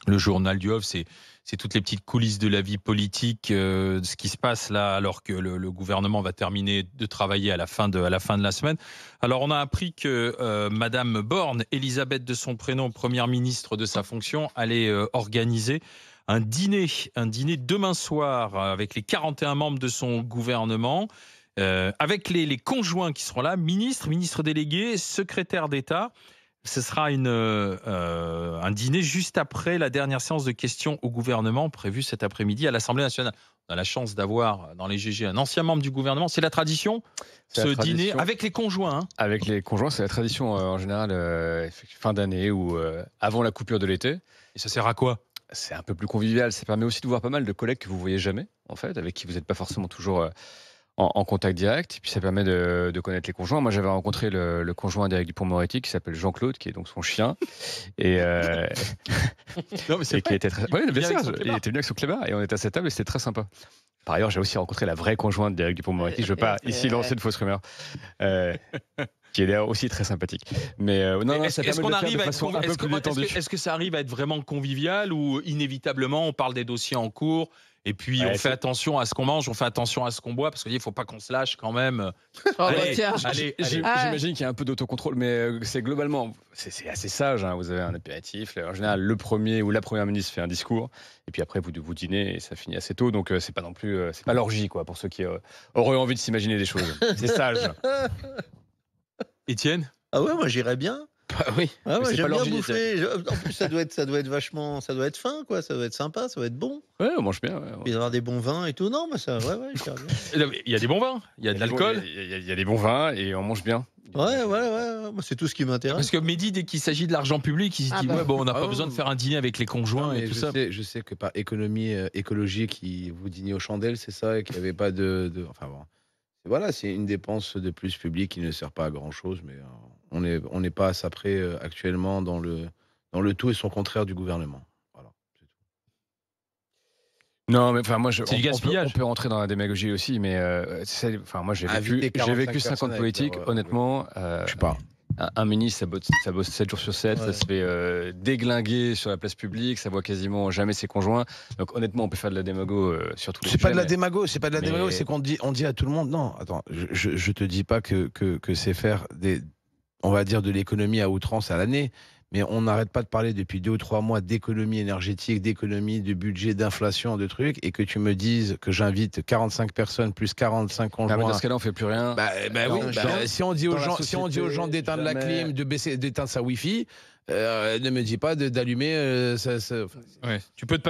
Le journal du Off, c'est toutes les petites coulisses de la vie politique, de ce qui se passe là, alors que le gouvernement va terminer de travailler à la fin de la semaine. Alors, on a appris que Madame Borne, Elisabeth de son prénom, première ministre de sa fonction, allait organiser un dîner demain soir avec les 41 membres de son gouvernement, avec les conjoints qui seront là, ministres délégués, secrétaires d'État. Ce sera un dîner juste après la dernière séance de questions au gouvernement prévue cet après-midi à l'Assemblée nationale. On a la chance d'avoir dans les GG un ancien membre du gouvernement. C'est la tradition, ce dîner avec les conjoints. Hein. Avec les conjoints, c'est la tradition en général fin d'année ou avant la coupure de l'été. Et ça sert à quoi? C'est un peu plus convivial. Ça permet aussi de voir pas mal de collègues que vous voyez jamais, en fait, avec qui vous n'êtes pas forcément toujours en contact direct. Et puis ça permet de connaître les conjoints. Moi, j'avais rencontré le conjoint d'Éric Dupond-Moretti qui s'appelle Jean-Claude, qui est donc son chien. Et, non, mais c'est qui était très... Oui, bien sûr, il était venu avec son clébard et on était à cette table et c'était très sympa. Par ailleurs, j'ai aussi rencontré la vraie conjointe d'Éric Dupond-Moretti. Je ne veux pas ici lancer de fausses rumeurs. Qui est d'ailleurs aussi très sympathique. Mais non, ça permet de le faire de façon un peu plus détendue. Est-ce que ça arrive à être vraiment convivial ou inévitablement on parle des dossiers en cours et puis on fait attention à ce qu'on mange, on fait attention à ce qu'on boit parce qu'il ne faut pas qu'on se lâche quand même. J'imagine qu'il y a un peu d'autocontrôle, mais c'est globalement, c'est assez sage. Hein. Vous avez un apéritif. En général, le premier ou la première ministre fait un discours et puis après vous dînez et ça finit assez tôt. Donc c'est pas non plus, c'est pas l'orgie quoi pour ceux qui auraient envie de s'imaginer des choses. C'est sage. Étienne? Ah ouais, moi j'irais bien. Bah oui. Ah ouais, j'aime bien bouffer. En plus, ça doit être vachement, ça doit être fin, quoi. Ça doit être sympa, ça doit être bon. Ouais, on mange bien. Ouais. Il y aura des bons vins et tout. Non, mais ça, ouais, j'irais bien. Il y a des bons vins, il y a de l'alcool. Il y a des bons vins et on mange bien. Ouais. Moi, c'est tout ce qui m'intéresse. Parce que Mehdi, dès qu'il s'agit de l'argent public, il se dit on n'a pas besoin de faire un dîner avec les conjoints et tout ça. Je sais que par économie écologique, vous dînez aux chandelles, c'est ça, et qu'il n'y avait pas enfin bon. Voilà, c'est une dépense de plus publique qui ne sert pas à grand-chose, mais on n'est pas à ça près actuellement dans le tout et son contraire du gouvernement. Voilà, c'est tout. Non, mais enfin moi, c'est du gaspillage. On peut rentrer dans la démagogie aussi, mais moi j'ai vécu 50 politiques, honnêtement. Je sais pas. Un ministre, ça bosse 7 jours sur 7, ça se fait déglinguer sur la place publique, ça voit quasiment jamais ses conjoints. Donc honnêtement, on peut faire de la démago sur tous les sujets. C'est pas de la démago, c'est qu'on dit à tout le monde, non, attends, je te dis pas que c'est faire on va dire de l'économie à outrance à l'année, mais on n'arrête pas de parler depuis 2 ou 3 mois d'économie énergétique, d'économie, de budget, d'inflation, de trucs, et que tu me dises que j'invite 45 personnes plus 45 conjoints. Dans ce cas-là, on fait plus rien. Si on dit aux gens d'éteindre la clim, d'éteindre sa Wi-Fi, ne me dis pas d'allumer. Tu peux te